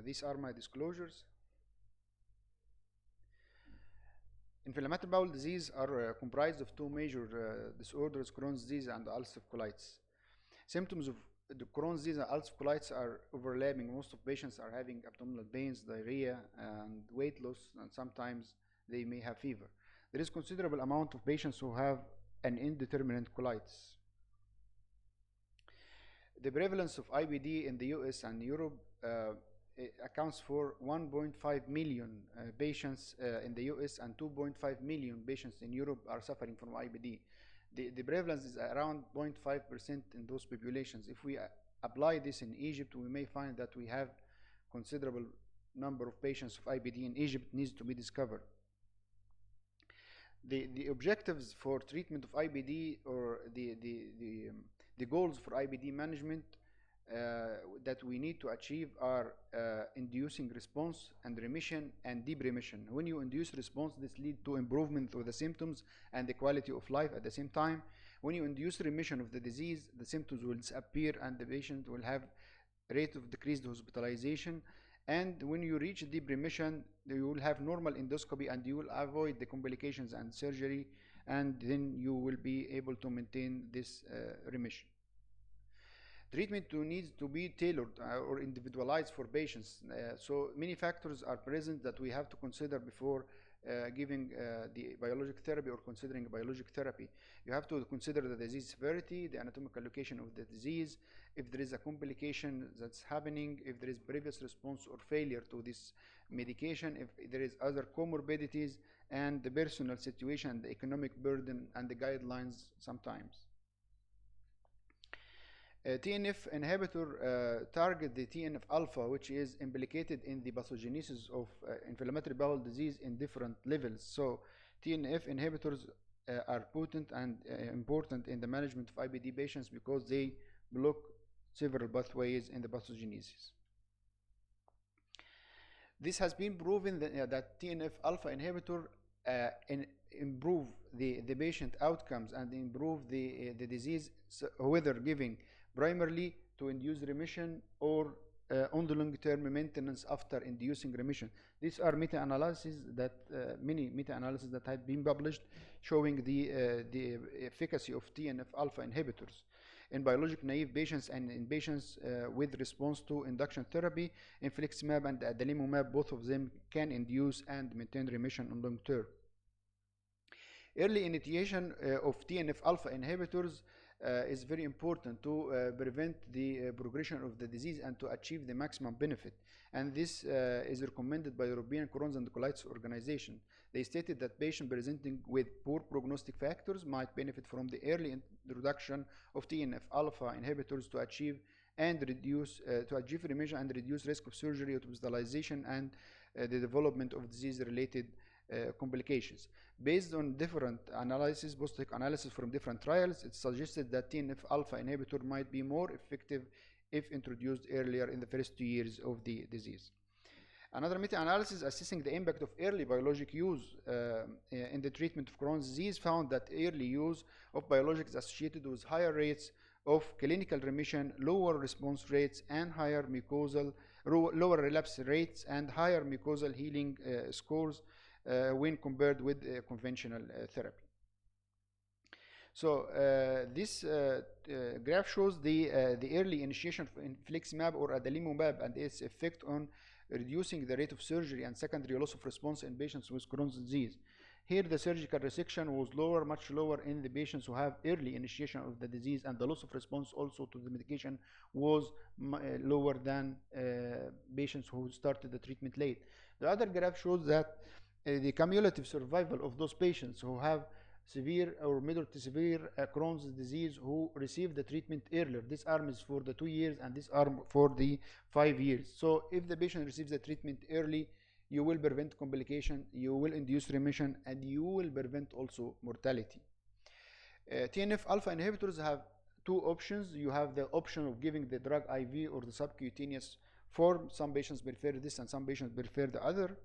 These are my disclosures. Inflammatory bowel disease are comprised of two major disorders, Crohn's disease and ulcerative colitis. Symptoms of the Crohn's disease and ulcerative colitis are overlapping. Most of patients are having abdominal pains, diarrhea, and weight loss, and sometimes they may have fever. There is considerable amount of patients who have an indeterminate colitis. The prevalence of IBD in the US and Europe accounts for 1.5 million patients in the US and 2.5 million patients in Europe are suffering from IBD. The prevalence is around 0.5% in those populations. If we apply this in Egypt, we may find that we have considerable number of patients of IBD in Egypt needs to be discovered. The objectives for treatment of IBD, or the goals for IBD management that we need to achieve are inducing response and remission and deep remission. When you induce response, this leads to improvement of the symptoms and the quality of life at the same time. When you induce remission of the disease, the symptoms will disappear and the patient will have rate of decreased hospitalization. And when you reach deep remission, you will have normal endoscopy and you will avoid the complications and surgery, and then you will be able to maintain this remission. Treatment needs to be tailored or individualized for patients. So many factors are present that we have to consider before giving the biologic therapy or considering biologic therapy. You have to consider the disease severity, the anatomical location of the disease, if there is a complication that's happening, if there is previous response or failure to this medication, if there is other comorbidities, and the personal situation, the economic burden, and the guidelines sometimes. TNF inhibitor target the TNF-alpha, which is implicated in the pathogenesis of inflammatory bowel disease in different levels. So TNF inhibitors are potent and important in the management of IBD patients because they block several pathways in the pathogenesis. This has been proven that TNF-alpha inhibitor improve the patient outcomes and improve the disease, whether giving primarily to induce remission or on the long-term maintenance after inducing remission. These are meta-analyses that many meta-analyses that have been published showing the efficacy of TNF-alpha inhibitors in biologic-naive patients and in patients with response to induction therapy. Infliximab and adalimumab, both of them can induce and maintain remission on long term. Early initiation of TNF-alpha inhibitors is very important to prevent the progression of the disease and to achieve the maximum benefit. And this is recommended by European Crohn's and Colitis Organization. They stated that patients presenting with poor prognostic factors might benefit from the early introduction of TNF-alpha inhibitors to achieve remission and reduce risk of surgery, hospitalization, and the development of disease-related complications. Based on different analyses, post-hoc analysis from different trials, it suggested that TNF-alpha inhibitor might be more effective if introduced earlier in the first 2 years of the disease. Another meta-analysis assessing the impact of early biologic use in the treatment of Crohn's disease found that early use of biologics associated with higher rates of clinical remission, lower response rates, and higher lower relapse rates, and higher mucosal healing scores when compared with conventional therapy. So this graph shows the early initiation of infliximab or adalimumab and its effect on reducing the rate of surgery and secondary loss of response in patients with Crohn's disease. Here the surgical resection was lower, much lower in the patients who have early initiation of the disease, and the loss of response also to the medication was lower than patients who started the treatment late. The other graph shows that the cumulative survival of those patients who have severe or moderate to severe Crohn's disease who receive the treatment earlier. This arm is for the 2 years and this arm for the 5 years. So if the patient receives the treatment early, you will prevent complication, you will induce remission, and you will prevent also mortality. TNF-alpha inhibitors have two options. You have the option of giving the drug IV or the subcutaneous form. Some patients prefer this and some patients prefer the other.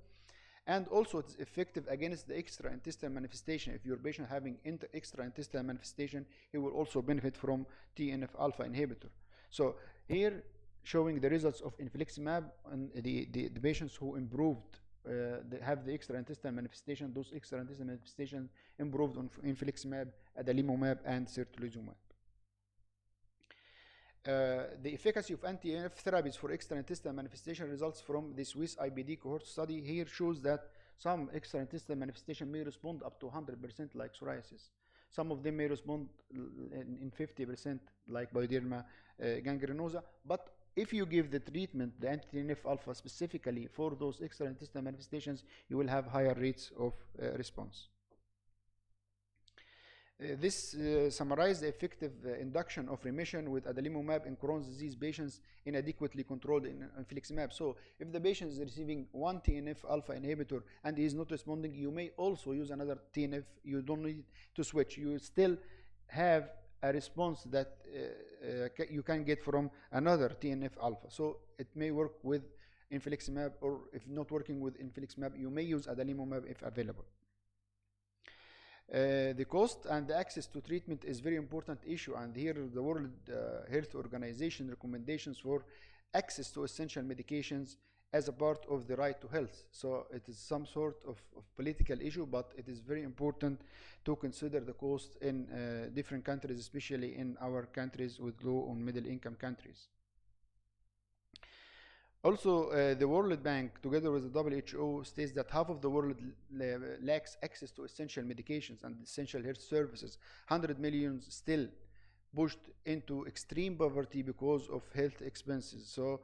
And also it's effective against the extraintestinal manifestation. If your patient having extraintestinal manifestation, he will also benefit from TNF-alpha inhibitor. So here showing the results of infliximab on the patients who improved, they have the extraintestinal manifestation. Those extraintestinal manifestations improved on infliximab, adalimumab, and certolizumab. The efficacy of anti-TNF therapies for extraintestinal manifestation results from the Swiss IBD cohort study here shows that some extraintestinal manifestation may respond up to 100% like psoriasis. Some of them may respond in 50% like bioderma gangrenosa. But if you give the treatment, the anti-TNF alpha specifically for those extraintestinal manifestations, you will have higher rates of response. This summarized the effective induction of remission with adalimumab in Crohn's disease patients inadequately controlled in infliximab. So if the patient is receiving one TNF alpha inhibitor and he is not responding, you may also use another TNF. You don't need to switch. You still have a response that you can get from another TNF alpha. So it may work with infliximab, or if not working with infliximab, you may use adalimumab if available. The cost and the access to treatment is very important issue, and here the World Health Organization recommendations for access to essential medications as a part of the right to health. So it is some sort of political issue, but it is very important to consider the cost in different countries, especially in our countries with low and middle income countries. Also, the World Bank, together with the WHO, states that half of the world lacks access to essential medications and essential health services. 100 million still pushed into extreme poverty because of health expenses. So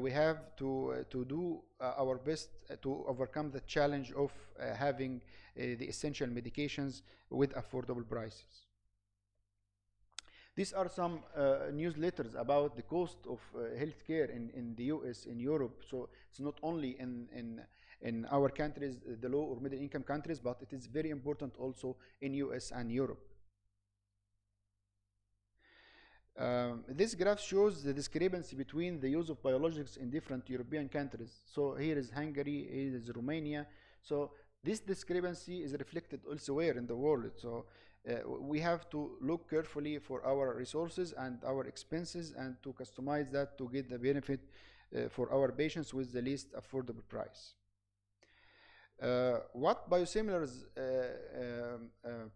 we have to do our best to overcome the challenge of having the essential medications with affordable prices. These are some newsletters about the cost of healthcare in the US, in Europe. So it's not only in our countries, the low or middle income countries, but it is very important also in US and Europe. This graph shows the discrepancy between the use of biologics in different European countries. So here is Hungary, here is Romania. So this discrepancy is reflected elsewhere in the world. So we have to look carefully for our resources and our expenses and to customize that to get the benefit for our patients with the least affordable price. What biosimilars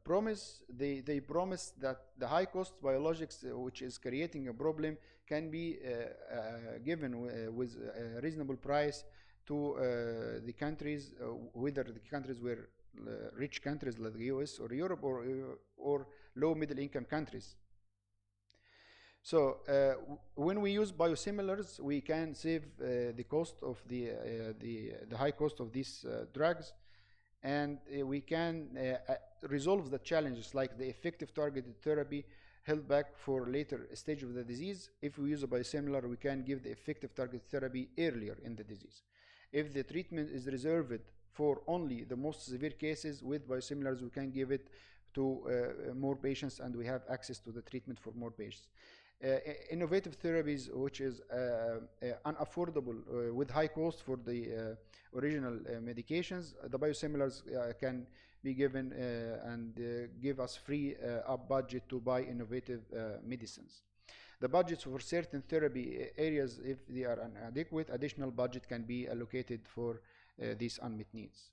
promise, they promise that the high cost biologics, which is creating a problem, can be given with a reasonable price to the countries, whether the countries were rich countries like the US or Europe, or low middle income countries. So when we use biosimilars, we can save the cost of the high cost of these drugs, and we can resolve the challenges like the effective targeted therapy held back for later stage of the disease. If we use a biosimilar, we can give the effective targeted therapy earlier in the disease. If the treatment is reserved for only the most severe cases, with biosimilars we can give it to more patients, and we have access to the treatment for more patients. Innovative therapies, which is unaffordable with high cost for the original medications, the biosimilars can be given and give us free up budget to buy innovative medicines. The budgets for certain therapy areas, if they are inadequate, additional budget can be allocated for these unmet needs.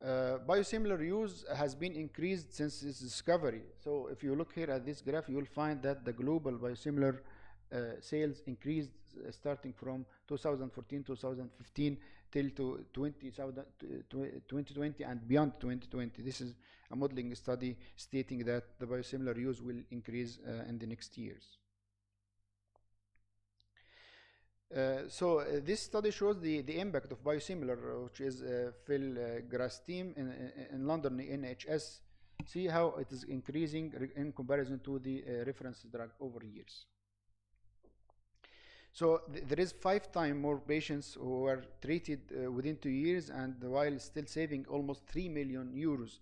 Biosimilar use has been increased since its discovery. So if you look here at this graph, you will find that the global biosimilar sales increased starting from 2014, 2015 till to 2020 and beyond 2020. This is a modeling study stating that the biosimilar use will increase in the next years. This study shows the impact of biosimilar, which is filgrastim in London NHS. See how it is increasing in comparison to the reference drug over years. So there is 5 times more patients who are treated within 2 years, and while still saving almost 3 million euros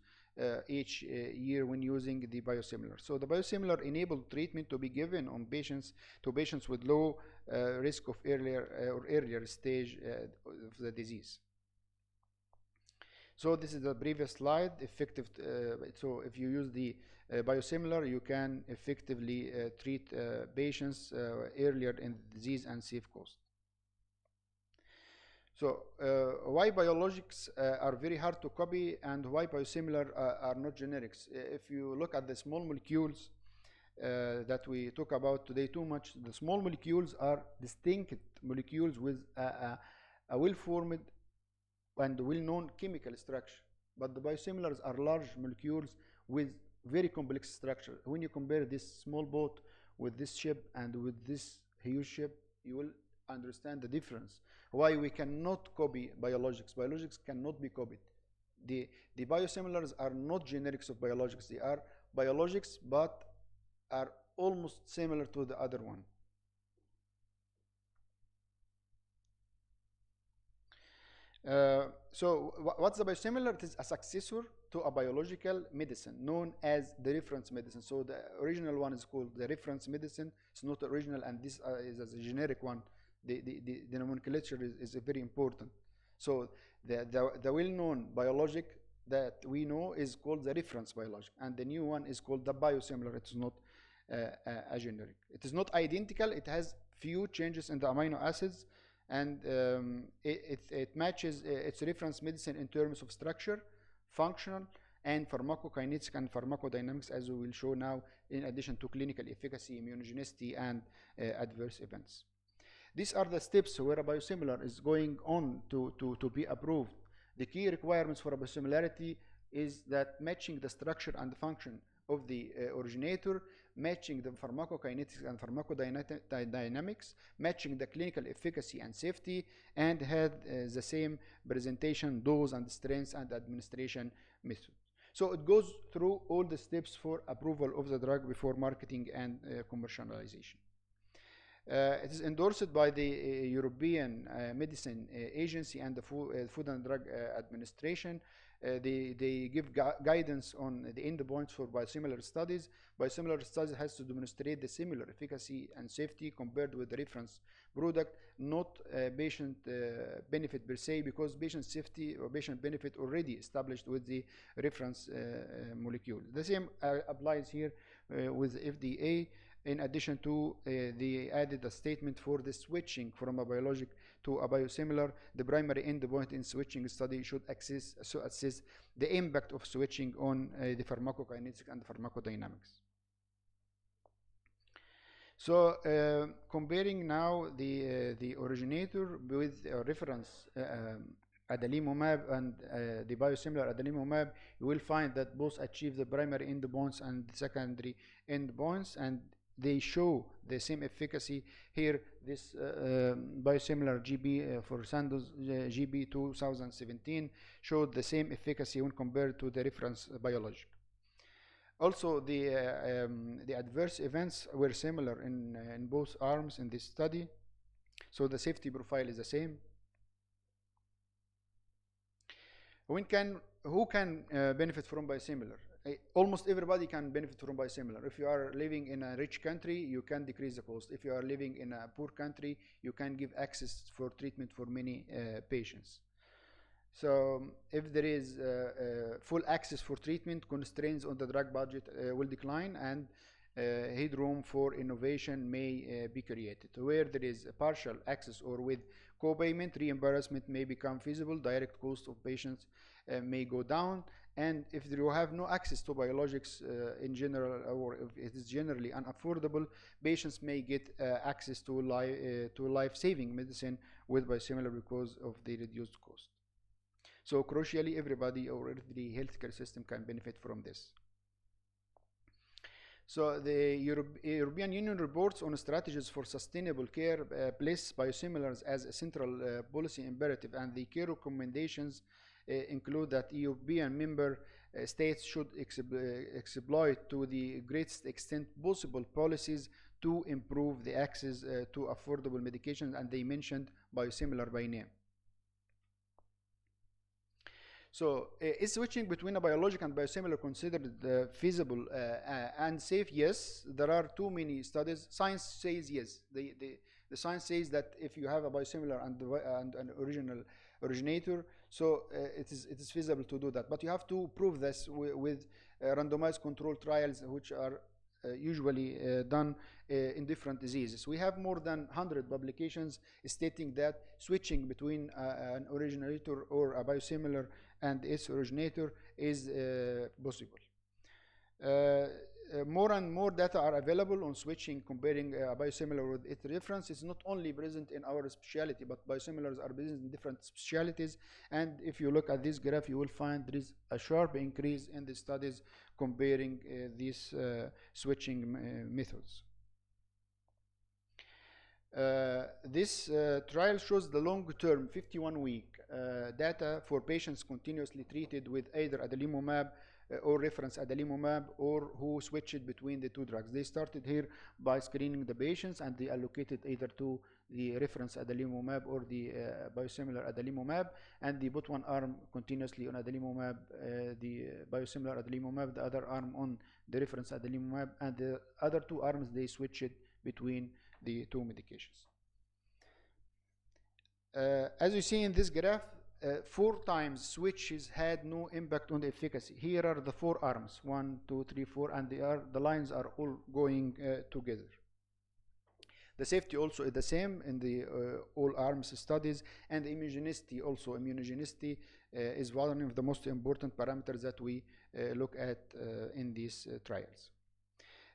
each year when using the biosimilar. So the biosimilar enabled treatment to be given on patients with low risk of earlier stage of the disease. So this is the previous slide. Effective. So if you use the biosimilar, you can effectively treat patients earlier in the disease and save cost. So why biologics are very hard to copy and why biosimilar are not generics? If you look at the small molecules that we talk about today too much, the small molecules are distinct molecules with a well-formed and well-known chemical structure. But the biosimilars are large molecules with very complex structure. When you compare this small boat with this ship and with this huge ship, you will understand the difference. Why we cannot copy biologics. Biologics cannot be copied. The biosimilars are not generics of biologics. They are biologics, but are almost similar to the other one. So what's the biosimilar? It is a successor to a biological medicine known as the reference medicine. So the original one is called the reference medicine. It's not original, and this is a generic one. The nomenclature is very important. So the well-known biologic that we know is called the reference biologic, and the new one is called the biosimilar. It's not a generic. It is not identical. It has few changes in the amino acids, and it matches its reference medicine in terms of structure, functional, and pharmacokinetic and pharmacodynamics, as we will show now, in addition to clinical efficacy, immunogenicity, and adverse events. These are the steps where a biosimilar is going on to be approved. The key requirements for a biosimilarity is that matching the structure and function of the originator, matching the pharmacokinetics and pharmacodynamics, matching the clinical efficacy and safety, and had the same presentation, dose, and strength, and administration method. So it goes through all the steps for approval of the drug before marketing and commercialization. It is endorsed by the European Medicine Agency and the Food and Drug Administration. They give guidance on the endpoints for biosimilar studies. Biosimilar studies has to demonstrate the similar efficacy and safety compared with the reference product, not patient benefit per se, because patient safety or patient benefit already established with the reference molecule. The same applies here with FDA. In addition to, they added a statement for the switching from a biologic to a biosimilar. The primary endpoint in switching study should assess the impact of switching on the pharmacokinetics and pharmacodynamics. So comparing now the originator with reference adalimumab and the biosimilar adalimumab, you will find that both achieve the primary endpoints and the secondary endpoints, and they show the same efficacy. Here, this biosimilar GB for Sandoz GB 2017 showed the same efficacy when compared to the reference biologic. Also, the adverse events were similar in both arms in this study. So the safety profile is the same. Who can benefit from biosimilar? Almost everybody can benefit from biosimilar. If you are living in a rich country, you can decrease the cost. If you are living in a poor country, you can give access for treatment for many patients. So if there is full access for treatment, constraints on the drug budget will decline, and headroom for innovation may be created. Where there is a partial access or with co-payment, reimbursement may become feasible, direct cost of patients may go down, and if you have no access to biologics in general, or if it is generally unaffordable, patients may get access to life-saving medicine with biosimilar because of the reduced cost. So crucially, everybody or every healthcare system can benefit from this. So the European Union reports on strategies for sustainable care place biosimilars as a central policy imperative, and the key recommendations include that European member states should exploit to the greatest extent possible policies to improve the access to affordable medications, and they mentioned biosimilar by name. So is switching between a biologic and biosimilar considered feasible and safe? Yes, there are too many studies. Science says yes. The science says that if you have a biosimilar and an original originator. So it is feasible to do that, but you have to prove this with randomized control trials, which are usually done in different diseases. We have more than 100 publications stating that switching between an originator or a biosimilar and its originator is possible. More and more data are available on switching, comparing a biosimilar with its reference. It's not only present in our specialty, but biosimilars are present in different specialties. And if you look at this graph, you will find there is a sharp increase in the studies comparing these switching methods. This trial shows the long-term 51-week data for patients continuously treated with either adalimumab or reference adalimumab, or who switched between the two drugs. They started here by screening the patients, and they allocated either to the reference adalimumab or the biosimilar adalimumab, and they put one arm continuously on adalimumab, the biosimilar adalimumab, the other arm on the reference adalimumab, and the other two arms they switched between the two medications. As you see in this graph, 4 times switches had no impact on the efficacy. Here are the 4 arms, 1, 2, 3, 4, and the lines are all going together. The safety also is the same in the all arms studies, and immunogenicity also. Immunogenicity is one of the most important parameters that we look at in these trials.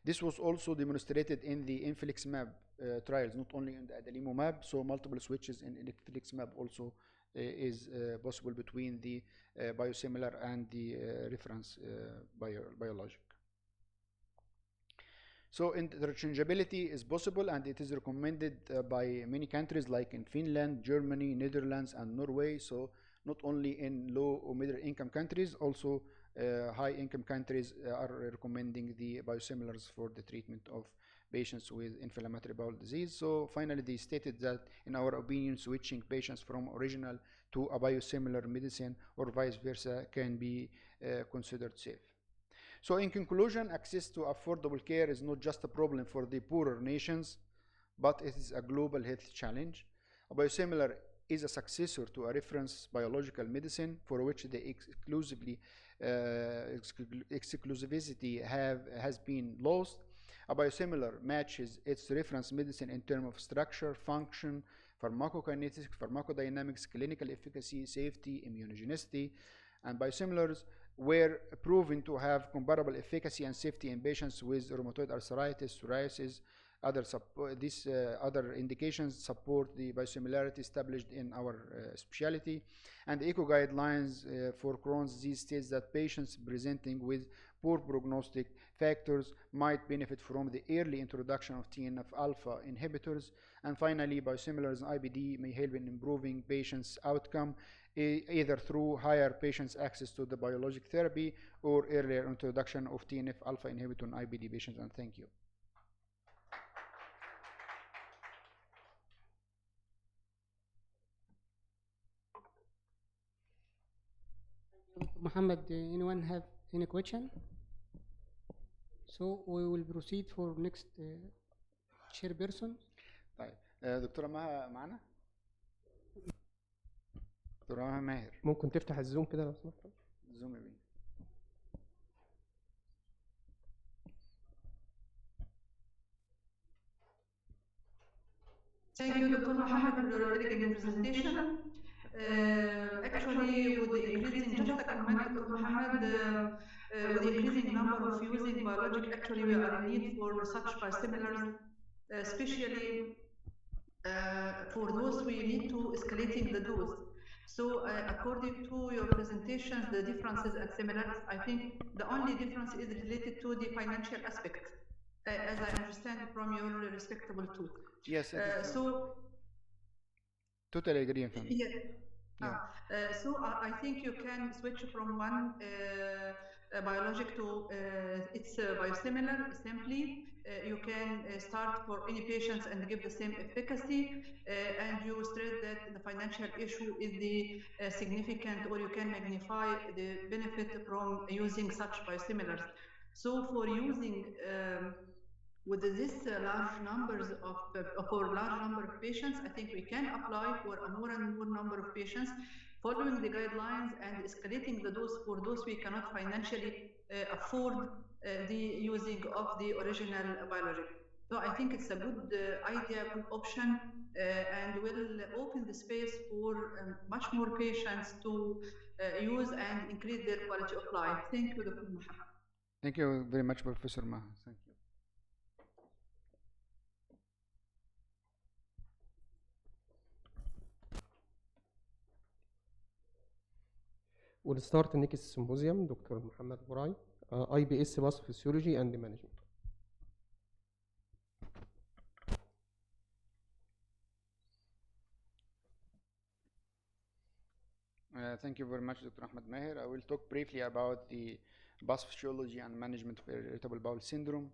This was also demonstrated in the infliximab trials, not only in the adalimumab, so multiple switches in infliximab also is possible between the biosimilar and the reference biologic. So interchangeability is possible, and it is recommended by many countries like in Finland, Germany, Netherlands, and Norway. So not only in low or middle income countries, also high income countries are recommending the biosimilars for the treatment of patients with inflammatory bowel disease. So finally, they stated that, in our opinion, switching patients from original to a biosimilar medicine or vice versa can be considered safe. So in conclusion, access to affordable care is not just a problem for the poorer nations, but it is a global health challenge. A biosimilar is a successor to a reference biological medicine for which the exclusivity has been lost. A biosimilar matches its reference medicine in terms of structure, function, pharmacokinetics, pharmacodynamics, clinical efficacy, safety, immunogenicity, and biosimilars were proven to have comparable efficacy and safety in patients with rheumatoid arthritis, psoriasis. These other indications support the biosimilarity established in our specialty. And the ECO guidelines for Crohn's disease states that patients presenting with poor prognostic factors might benefit from the early introduction of TNF-alpha inhibitors. And finally, biosimilars and IBD may help in improving patients' outcome, either through higher patients' access to the biologic therapy or earlier introduction of TNF-alpha inhibitor in IBD patients. And thank you. Mohamed, anyone have any question? So we will proceed for next chairperson. طيب دكتورة مها معنا؟ دكتورة مها ماهر. ممكن تفتح الزوم كده لو سمحت؟ زوم يا بيه. Thank you, Dr. Mohamed, for your elegant presentation. Actually, with the increasing, just a comment, Dr. Mohamed, with the increasing number of using biologic, actually we are in need for such biosimilars, especially for those we need to escalating the dose. So according to your presentations, the differences and similarities, I think the only difference is related to the financial aspect, as I understand from your respectable too. Yes, so totally agree. Yes. Yeah. So I think you can switch from one biologic to its biosimilar simply. You can start for any patients and give the same efficacy, and you stress that the financial issue is the significant, or you can magnify the benefit from using such biosimilars. So for using With this large numbers of for large number of patients, I think we can apply for a more and more number of patients, following the guidelines and escalating the dose for those we cannot financially afford the using of the original biologic. So I think it's a good idea, good option, and will open the space for much more patients to use and increase their quality of life. Thank you, Dr. Mohamed. Thank you very much, Professor Maha. Thank you. We'll start the next symposium, Dr. Mohamed Alboraie, IBS Pathophysiology and Management. Thank you very much, Dr. Ahmed Maher. I will talk briefly about the pathophysiology and management of irritable bowel syndrome.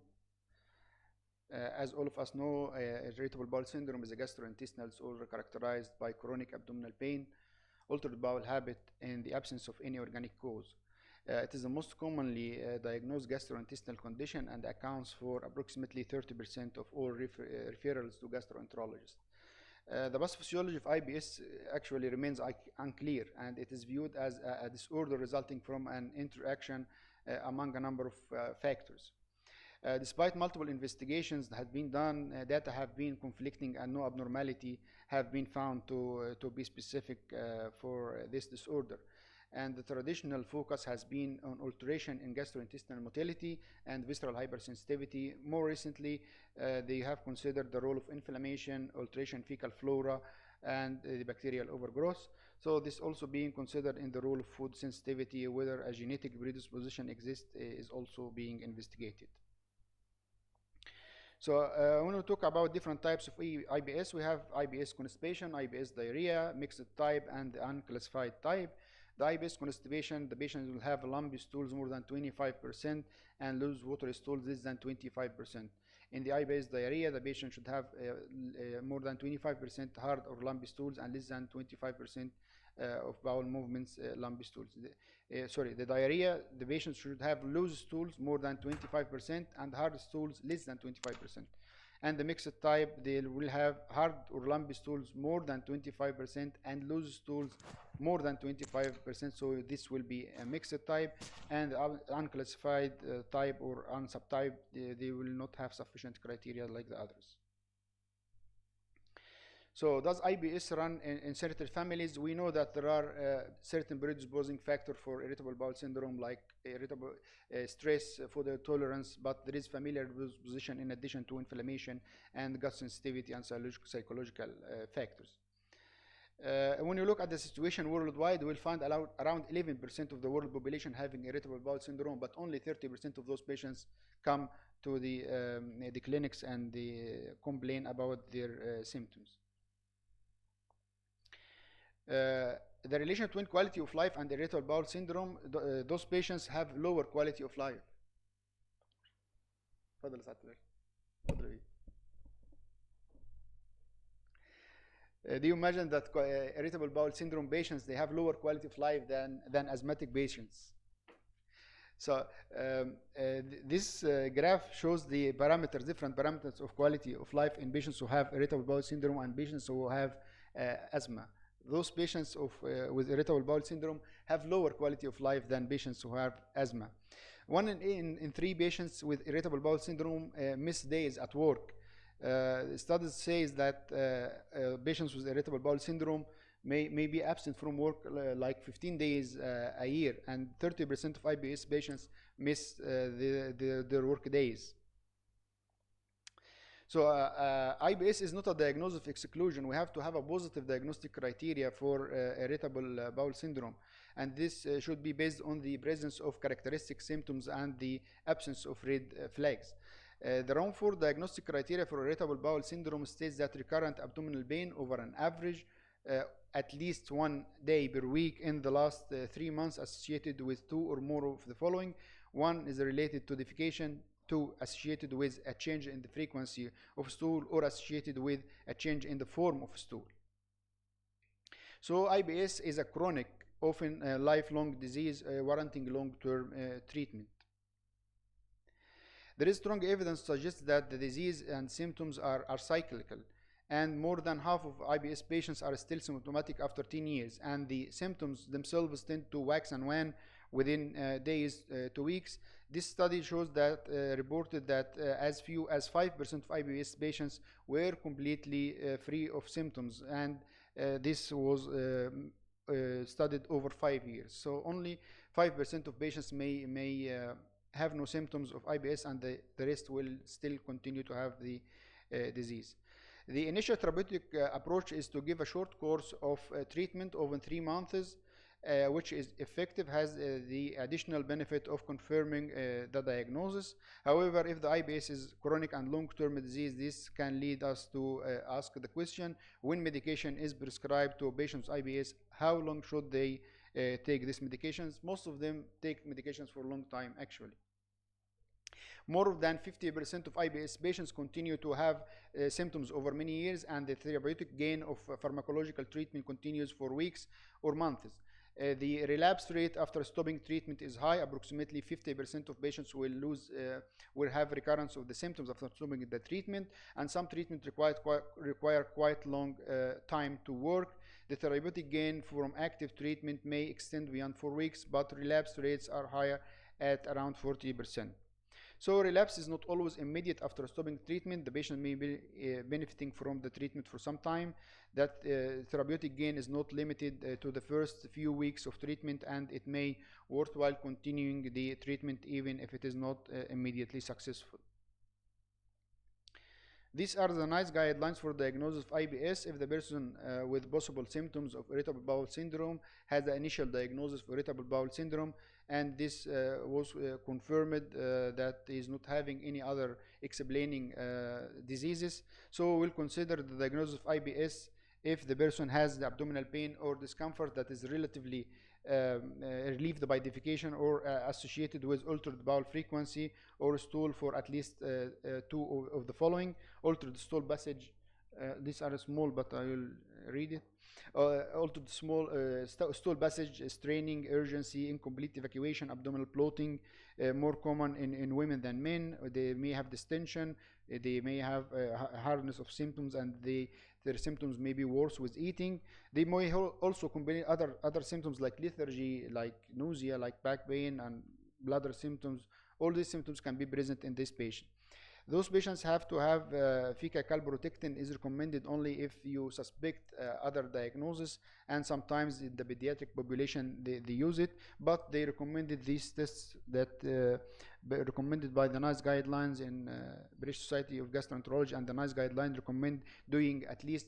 As all of us know, irritable bowel syndrome is a gastrointestinal disorder characterized by chronic abdominal pain, altered bowel habit, and the absence of any organic cause. It is the most commonly diagnosed gastrointestinal condition and accounts for approximately 30% of all referrals to gastroenterologists. The pathophysiology of IBS actually remains unclear, and it is viewed as a disorder resulting from an interaction among a number of factors. Despite multiple investigations that have been done, data have been conflicting and no abnormality have been found to be specific for this disorder. And the traditional focus has been on alteration in gastrointestinal motility and visceral hypersensitivity. More recently, they have considered the role of inflammation, alteration in fecal flora, and the bacterial overgrowth. So this also being considered in the role of food sensitivity, whether a genetic predisposition exists is also being investigated. So when we talk about different types of IBS, we have IBS constipation, IBS diarrhea, mixed type, and the unclassified type. The IBS constipation, the patient will have lumpy stools more than 25% and loose watery stools less than 25%. In the IBS diarrhea, the patient should have more than 25% hard or lumpy stools and less than 25% of bowel movements, lumpy stools. The diarrhea, the patient should have loose stools more than 25% and hard stools less than 25%. And the mixed type, they will have hard or lumpy stools more than 25% and loose stools more than 25%. So this will be a mixed type, and unclassified type or unsubtype, they will not have sufficient criteria like the others. So does IBS run in certain families? We know that there are certain predisposing factors for irritable bowel syndrome, like irritable stress, food intolerance, but there is familial predisposition in addition to inflammation and gut sensitivity and psychological factors. When you look at the situation worldwide, we'll find around 11% of the world population having irritable bowel syndrome, but only 30% of those patients come to the clinics and they complain about their symptoms. The relation between quality of life and irritable bowel syndrome, those patients have lower quality of life. Do you imagine that irritable bowel syndrome patients, they have lower quality of life than asthmatic patients? So this graph shows the parameters, different parameters of quality of life in patients who have irritable bowel syndrome and patients who have asthma. Those patients with irritable bowel syndrome have lower quality of life than patients who have asthma. 1 in 3 patients with irritable bowel syndrome miss days at work. Studies says that patients with irritable bowel syndrome may be absent from work like 15 days a year, and 30% of IBS patients miss their work days. So IBS is not a diagnosis of exclusion. We have to have a positive diagnostic criteria for irritable bowel syndrome, and this should be based on the presence of characteristic symptoms and the absence of red flags. The Rumford diagnostic criteria for irritable bowel syndrome states that recurrent abdominal pain over an average at least 1 day per week in the last 3 months associated with 2 or more of the following. 1 is related to defecation, 2 associated with a change in the frequency of stool or associated with a change in the form of stool. So IBS is a chronic, often lifelong disease warranting long-term treatment. There is strong evidence to suggest that the disease and symptoms are cyclical, and more than half of IBS patients are still symptomatic after 10 years, and the symptoms themselves tend to wax and wane within days to weeks. This study shows that reported that as few as 5% of IBS patients were completely free of symptoms, and this was studied over 5 years. So only 5% of patients may have no symptoms of IBS, and the rest will still continue to have the disease. The initial therapeutic approach is to give a short course of treatment over 3 months, which is effective, has the additional benefit of confirming the diagnosis. However, if the IBS is chronic and long-term disease, this can lead us to ask the question, when medication is prescribed to patients with IBS, how long should they take these medications? Most of them take medications for a long time, actually. More than 50% of IBS patients continue to have symptoms over many years, and the therapeutic gain of pharmacological treatment continues for weeks or months. The relapse rate after stopping treatment is high. Approximately 50% of patients will have recurrence of the symptoms after stopping the treatment, and some treatment require quite long time to work. The therapeutic gain from active treatment may extend beyond 4 weeks, but relapse rates are higher at around 40%. So relapse is not always immediate after stopping treatment. The patient may be benefiting from the treatment for some time. That therapeutic gain is not limited to the first few weeks of treatment, and it may worthwhile continuing the treatment even if it is not immediately successful. These are the NICE guidelines for diagnosis of IBS. If the person with possible symptoms of irritable bowel syndrome has the initial diagnosis for irritable bowel syndrome, and this was confirmed that he is not having any other explaining diseases, so we'll consider the diagnosis of IBS if the person has the abdominal pain or discomfort that is relatively relieved by defecation or associated with altered bowel frequency or stool for at least 2 of the following: altered stool passage. These are small, but I will read it. Altered stool passage, straining, urgency, incomplete evacuation, abdominal bloating, more common in women than men. They may have distension, they may have hardness of symptoms, and their symptoms may be worse with eating. They may also combine other symptoms like lethargy, like nausea, like back pain, and bladder symptoms. All these symptoms can be present in this patient. Those patients have to have fecal calprotectin is recommended only if you suspect other diagnosis, and sometimes in the pediatric population they use it, but they recommended these tests that recommended by the NICE guidelines in British Society of Gastroenterology, and the NICE guidelines recommend doing at least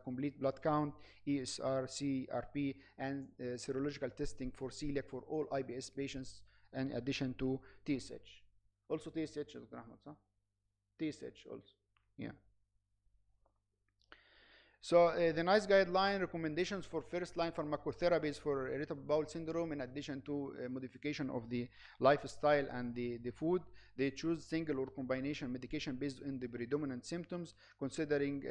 complete blood count, ESR, CRP, and serological testing for celiac for all IBS patients, in addition to TSH. Also TSH, Dr. Ahmed, huh? TSH also, yeah. So the NICE guideline recommendations for first-line pharmacotherapies for irritable bowel syndrome, in addition to modification of the lifestyle and the food, they choose single or combination medication based on the predominant symptoms. Considering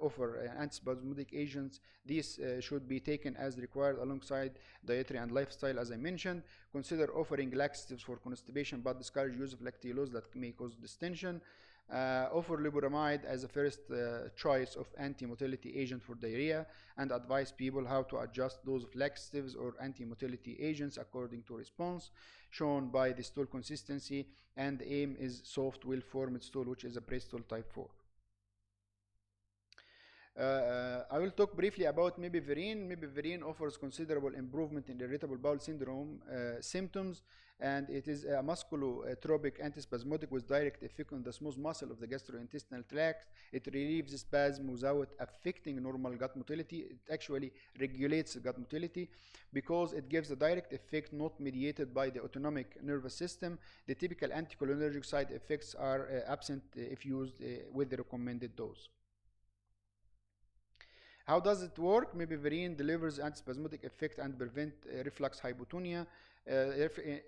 offer antispasmodic agents, these should be taken as required alongside dietary and lifestyle, as I mentioned. Consider offering laxatives for constipation, but discourage use of lactulose that may cause distension. Offer loperamide as a first choice of anti-motility agent for diarrhea, and advise people how to adjust dose of laxatives or anti-motility agents according to response shown by the stool consistency, and the aim is soft, well-formed stool, which is a breast stool type 4. I will talk briefly about mebiverine. Mebiverine offers considerable improvement in irritable bowel syndrome symptoms, and it is a musculotropic antispasmodic with direct effect on the smooth muscle of the gastrointestinal tract. It relieves spasm without affecting normal gut motility. It actually regulates gut motility because it gives a direct effect not mediated by the autonomic nervous system. The typical anticholinergic side effects are absent if used with the recommended dose. How does it work? Mebiverine delivers antispasmodic effect and prevent reflux hypotonia.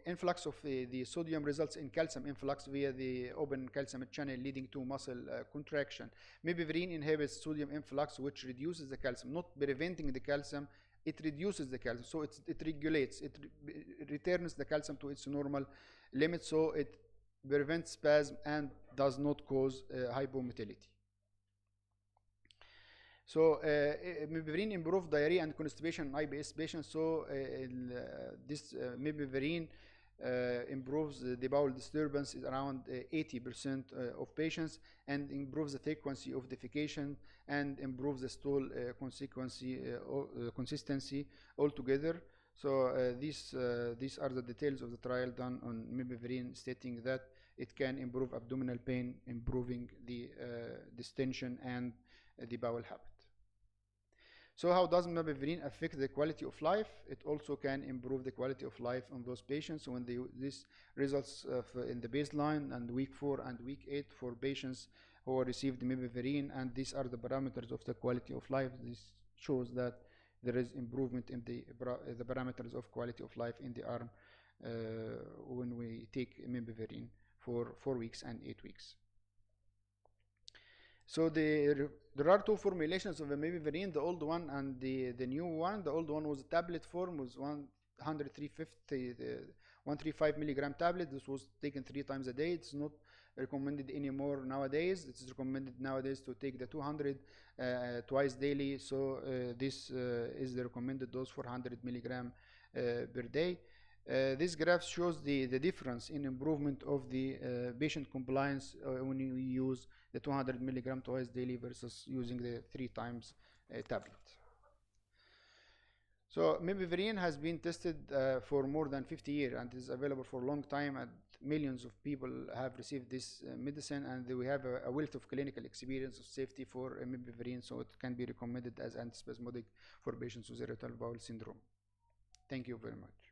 Influx of the sodium results in calcium influx via the open calcium channel, leading to muscle contraction. Mebiverine inhibits sodium influx, which reduces the calcium, not preventing the calcium. It reduces the calcium, so it regulates. It returns the calcium to its normal limit, so it prevents spasm, and does not cause hypomotility. So mebivarin improves diarrhea and constipation in IBS patients. So this mebivarin improves the bowel disturbance is around 80% of patients, and improves the frequency of defecation, and improves the stool consistency altogether. So these are the details of the trial done on mebivarin, stating that it can improve abdominal pain, improving the distension and the bowel habit. So how does mebivarin affect the quality of life? It also can improve the quality of life on those patients. When this results in the baseline and week 4 and week 8 for patients who received mebivarin, and these are the parameters of the quality of life. This shows that there is improvement in the parameters of quality of life in the arm when we take mebivarin for 4 weeks and 8 weeks. So there are two formulations of the mebivarin, the old one and the new one. The old one was a tablet form, was 135 milligram tablet. This was taken 3 times a day. It's not recommended anymore nowadays. It's recommended nowadays to take the 200 twice daily. So this is the recommended dose for 100 milligram per day. This graph shows the difference in improvement of the patient compliance when you use the 200 milligram twice daily versus using the 3 times tablet. So mebivarin has been tested for more than 50 years and is available for a long time, and millions of people have received this medicine, and we have a wealth of clinical experience of safety for mebivarin, so it can be recommended as antispasmodic for patients with irritable bowel syndrome. Thank you very much.